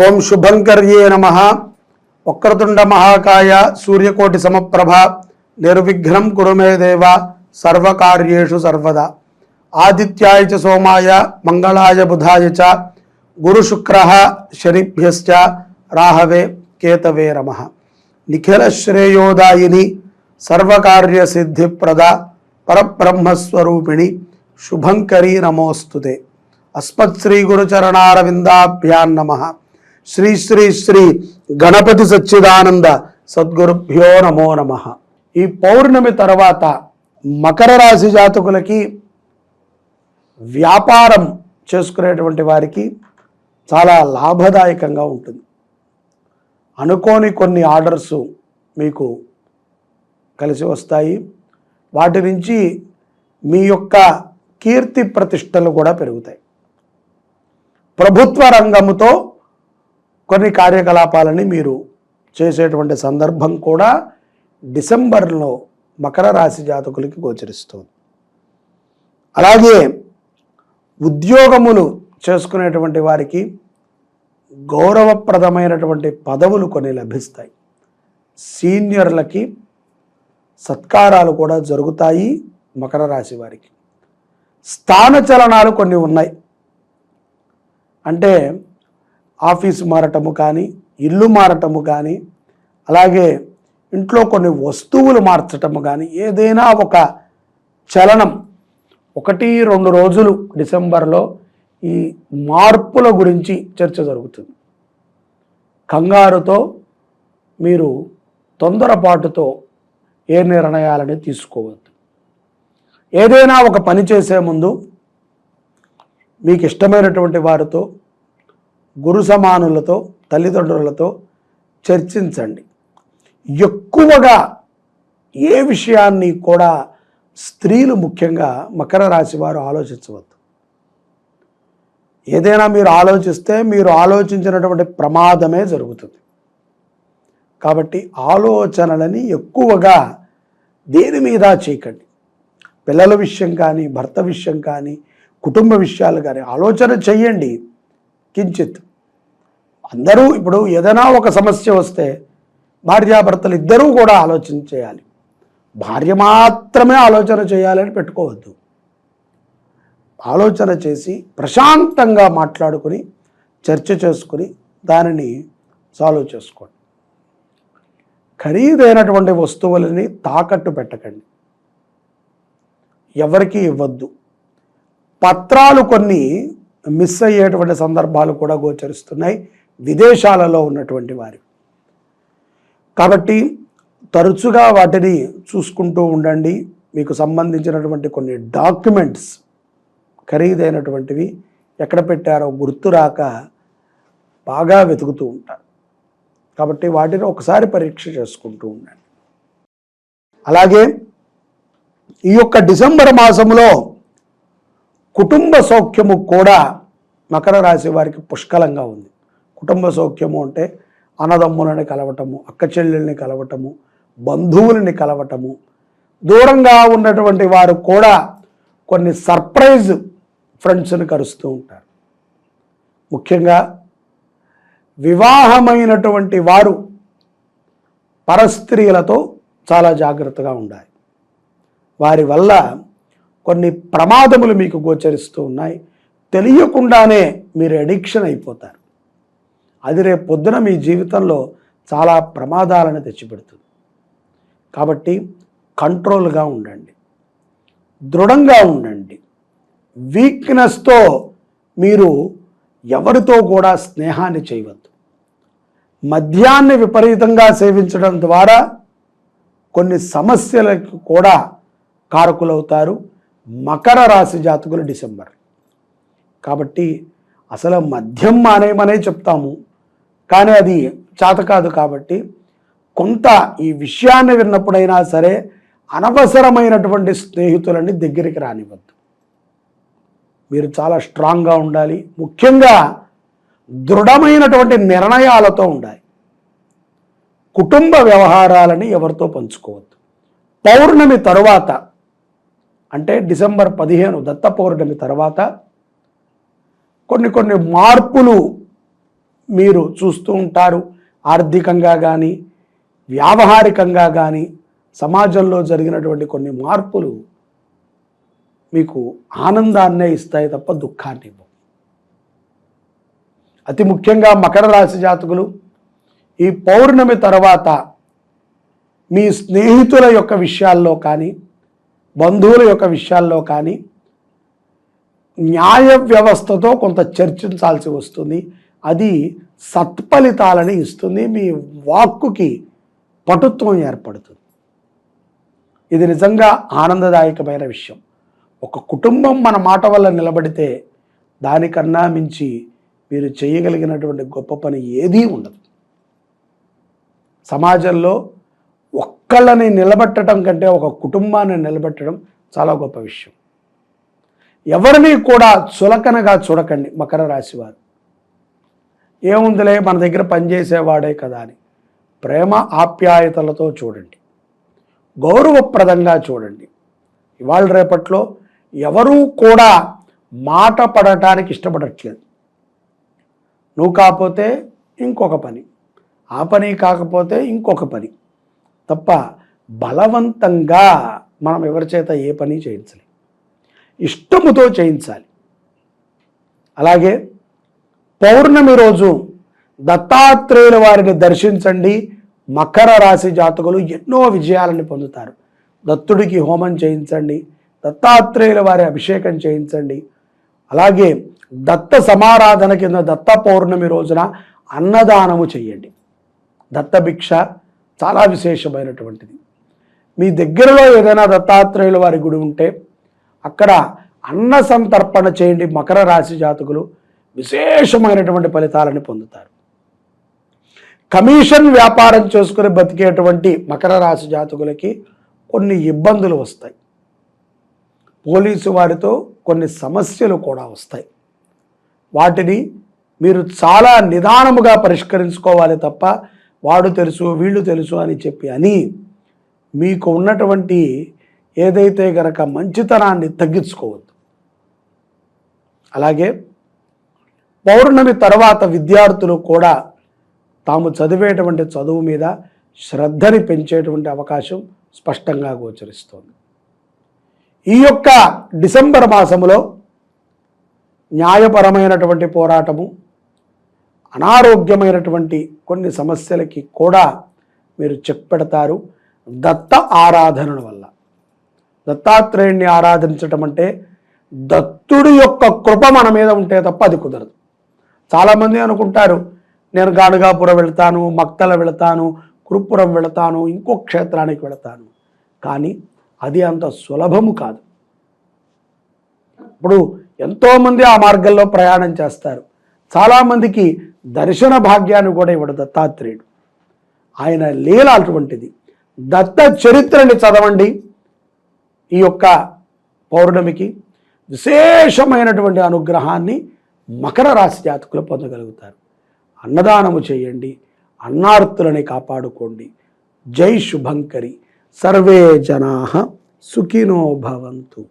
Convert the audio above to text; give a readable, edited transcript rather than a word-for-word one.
ఓం శుభంకర్యే నమః. వక్రతుండ మహాకాయ సూర్యకోటి సమప్రభ నిర్విఘ్నం కురు మే దేవ సర్వకార్యేషు సర్వదా. ఆదిత్యాయ చ సోమాయ మంగళాయ బుధాయ చ గురు శుక్రః శనిభ్యశ్చ రాహవే కేతవే నమః. నిఖిల శ్రేయోదాయిని సర్వకార్య సిద్ధిప్రద పరబ్రహ్మస్వరూపిణి శుభంకరీ నమోస్తుతే. అస్మత్ శ్రీ గురుచరణారవిందాభ్యాం నమః. శ్రీ శ్రీ శ్రీ గణపతి సచ్చిదానంద సద్గురుభ్యో నమో నమః. ఈ పౌర్ణమి తర్వాత మకర రాశి జాతకులకి వ్యాపారం చేసుకునేటువంటి వారికి చాలా లాభదాయకంగా ఉంటుంది. అనుకోని కొన్ని ఆర్డర్స్ మీకు కలిసి వస్తాయి. వాటి నుంచి మీ యొక్క కీర్తి ప్రతిష్టలు కూడా పెరుగుతాయి. ప్రభుత్వ రంగముతో కొన్ని కార్యకలాపాలని మీరు చేసేటువంటి సందర్భం కూడా డిసెంబర్లో మకర రాశి జాతకులకి గోచరిస్తుంది. అలాగే ఉద్యోగములు చేసుకునేటువంటి వారికి గౌరవప్రదమైనటువంటి పదవులు కొన్ని లభిస్తాయి. సీనియర్లకి సత్కారాలు కూడా జరుగుతాయి. మకర రాశి వారికి స్థానచలనాలు కొన్ని ఉన్నాయి. అంటే ఆఫీసు మారటము కానీ, ఇల్లు మారటము కానీ, అలాగే ఇంట్లో కొన్ని వస్తువులు మార్చటము కానీ, ఏదైనా ఒక చలనం 1-2 రోజులు డిసెంబర్లో ఈ మార్పుల గురించి చర్చ జరుగుతుంది. కంగారుతో మీరు తొందరపాటుతో ఏ నిర్ణయాలని తీసుకోవద్దు. ఏదైనా ఒక పని చేసే ముందు మీకు ఇష్టమైనటువంటి వారితో, గురు సమానులతో, తల్లిదండ్రులతో చర్చించండి. ఎక్కువగా ఏ విషయాన్ని కూడా స్త్రీలు ముఖ్యంగా మకర రాశి వారు ఆలోచించవద్దు. ఏదైనా మీరు ఆలోచిస్తే మీరు ఆలోచించినటువంటి ప్రమాదమే జరుగుతుంది. కాబట్టి ఆలోచనలని ఎక్కువగా దేని మీద చేయకండి. పిల్లల విషయం కానీ, భర్త విషయం కానీ, కుటుంబ విషయాలు కానీ ఆలోచన చెయ్యండి. కించిత్ అందరూ ఇప్పుడు ఏదైనా ఒక సమస్య వస్తే భార్యాభర్తలు ఇద్దరూ కూడా ఆలోచన చేయాలి. భార్య మాత్రమే ఆలోచన చేయాలని పెట్టుకోవద్దు. ఆలోచన చేసి ప్రశాంతంగా మాట్లాడుకుని చర్చ చేసుకుని దానిని సాల్వ్ చేసుకోండి. ఖరీదైనటువంటి వస్తువులని తాకట్టు పెట్టకండి. ఎవరికి ఇవ్వద్దు. పత్రాలు కొన్ని మిస్ అయ్యేటువంటి సందర్భాలు కూడా గోచరిస్తున్నాయి విదేశాలలో ఉన్నటువంటి వారు. కాబట్టి తరచుగా వాటిని చూసుకుంటూ ఉండండి. మీకు సంబంధించినటువంటి కొన్ని డాక్యుమెంట్స్ ఖరీదైనటువంటివి ఎక్కడ పెట్టారో గుర్తు రాక బాగా వెతుకుతూ ఉంటారు. కాబట్టి వాటిని ఒకసారి పరీక్ష చేసుకుంటూ ఉండండి. అలాగే ఈ యొక్క డిసెంబర్ మాసంలో కుటుంబ సౌఖ్యము కూడా మకర రాశి వారికి పుష్కలంగా ఉంది. కుటుంబ సౌఖ్యము అంటే అన్నదమ్ములని కలవటము, అక్క చెల్లెల్ని కలవటము, బంధువులని కలవటము, దూరంగా ఉన్నటువంటి వారు కూడా కొన్ని సర్ప్రైజ్ ఫ్రెండ్స్ని కలుస్తూ ఉంటారు. ముఖ్యంగా వివాహమైనటువంటి వారు పరస్త్రీలతో చాలా జాగ్రత్తగా ఉండాలి. వారి వల్ల కొన్ని ప్రమాదములు మీకు గోచరిస్తూ ఉన్నాయి. తెలియకుండానే మీరు అడిక్షన్ అయిపోతారు. అది రేపు పొద్దున మీ జీవితంలో చాలా ప్రమాదాలను తెచ్చిపెడుతుంది. కాబట్టి కంట్రోల్గా ఉండండి, దృఢంగా ఉండండి. వీక్నెస్తో మీరు ఎవరితో కూడా స్నేహాన్ని చేయవద్దు. మద్యాన్ని విపరీతంగా సేవించడం ద్వారా కొన్ని సమస్యలకు కూడా కారకులవుతారు మకర రాశి జాతకులు డిసెంబర్. కాబట్టి అసలు మద్యం మానేమనే చెప్తాము, కానీ అది చేత కాదు. కాబట్టి కొంత ఈ విషయాన్ని విన్నప్పుడైనా సరే అనవసరమైనటువంటి స్నేహితులని దగ్గరికి రానివ్వద్దు. మీరు చాలా స్ట్రాంగ్గా ఉండాలి. ముఖ్యంగా దృఢమైనటువంటి నిర్ణయాలతో ఉండాలి. కుటుంబ వ్యవహారాలని ఎవరితో పంచుకోవద్దు. పౌర్ణమి తరువాత అంటే డిసెంబర్ 15 దత్త పౌర్ణమి తర్వాత కొన్ని మార్పులు మీరు చూస్తూ ఉంటారు. ఆర్థికంగా కానీ వ్యావహారికంగా కానీ సమాజంలో జరిగినటువంటి కొన్ని మార్పులు మీకు ఆనందాన్నే ఇస్తాయి తప్ప దుఃఖాన్ని ఇవ్వవు. అతి ముఖ్యంగా మకర రాశి జాతకులు ఈ పౌర్ణమి తర్వాత మీ స్నేహితుల యొక్క విషయాల్లో కానీ బంధువుల యొక్క విషయాల్లో కానీ న్యాయ వ్యవస్థతో కొంత చర్చించాల్సి వస్తుంది. అది సత్ఫలితాలని ఇస్తుంది. మీ వాక్కుకి పటుత్వం ఏర్పడుతుంది. ఇది నిజంగా ఆనందదాయకమైన విషయం. ఒక కుటుంబం మన మాట వల్ల నిలబడితే దానికన్నా మించి మీరు చేయగలిగినటువంటి గొప్ప పని ఏదీ ఉండదు. సమాజంలో ఒక్కళ్ళని నిలబెట్టడం కంటే ఒక కుటుంబాన్ని నిలబెట్టడం చాలా గొప్ప విషయం. ఎవరిని కూడా చులకనగా చూడకండి మకర రాశి వారు. ఏముందిలే మన దగ్గర పనిచేసేవాడే కదా అని ప్రేమ ఆప్యాయతలతో చూడండి, గౌరవప్రదంగా చూడండి. ఇవాళ రేపట్లో ఎవరూ కూడా మాట పడటానికి ఇష్టపడట్లేదు. నువ్వు కాకపోతే ఇంకొక పని, ఆ పని కాకపోతే ఇంకొక పని తప్ప బలవంతంగా మనం ఎవరి చేత ఏ పని చేయించాలి, ఇష్టముతో చేయించాలి. అలాగే పౌర్ణమి రోజు దత్తాత్రేయుల వారిని దర్శించండి. మకర రాశి జాతకులు ఎన్నో విజయాలను పొందుతారు. దత్తుడికి హోమం చేయించండి, దత్తాత్రేయుల వారి అభిషేకం చేయించండి. అలాగే దత్త సమారాధన కింద దత్త పౌర్ణమి రోజున అన్నదానము చేయండి. దత్త భిక్ష చాలా విశేషమైనటువంటిది. మీ దగ్గరలో ఏదైనా దత్తాత్రేయుల వారి గుడి ఉంటే అక్కడ అన్న సంతర్పణ చేయండి. మకర రాశి జాతకులు విశేషమైనటువంటి ఫలితాలను పొందుతారు. కమిషన్ వ్యాపారం చేసుకుని బతికేటువంటి మకర రాశి జాతకులకి కొన్ని ఇబ్బందులు వస్తాయి. పోలీసు వారితో కొన్ని సమస్యలు కూడా వస్తాయి. వాటిని మీరు చాలా నిదానముగా పరిష్కరించుకోవాలి తప్ప వాడు తెలుసు వీళ్ళు తెలుసు అని చెప్పి మీకు ఉన్నటువంటి ఏదైతే గనక మంచితనాన్ని తగ్గించుకోవద్దు. అలాగే పౌర్ణమి తర్వాత విద్యార్థులు కూడా తాము చదివేటువంటి చదువు మీద శ్రద్ధని పెంచేటువంటి అవకాశం స్పష్టంగా గోచరిస్తోంది. ఈ యొక్క డిసెంబర్ మాసములో న్యాయపరమైనటువంటి పోరాటము, అనారోగ్యమైనటువంటి కొన్ని సమస్యలకి కూడా మీరు చెక్ పెడతారు దత్త ఆరాధన వల్ల. దత్తాత్రేయుణ్ణి ఆరాధించటం అంటే దత్తుడి యొక్క కృప మన మీద ఉంటే తప్ప అది కుదరదు. చాలామంది అనుకుంటారు నేను గాణగాపురం వెళతాను, మక్తల వెళతాను, కురుపురం వెళతాను, ఇంకో క్షేత్రానికి వెళతాను, కానీ అది అంత సులభము కాదు. ఇప్పుడు ఎంతోమంది ఆ మార్గంలో ప్రయాణం చేస్తారు. చాలామందికి దర్శన భాగ్యాన్ని కూడా ఇవ్వడు దత్తాత్రేయుడు. ఆయన లీల అటువంటిది. దత్త చరిత్రని చదవండి. ఈ యొక్క పౌర్ణమికి విశేషమైనటువంటి అనుగ్రహాన్ని మకర రాశి జాతకులు పొందగలుగుతారు. అన్నదానము చేయండి, అన్నార్తులని కాపాడుకోండి. జై శుభంకరి. సర్వే జనాః సుఖినో భవంతు.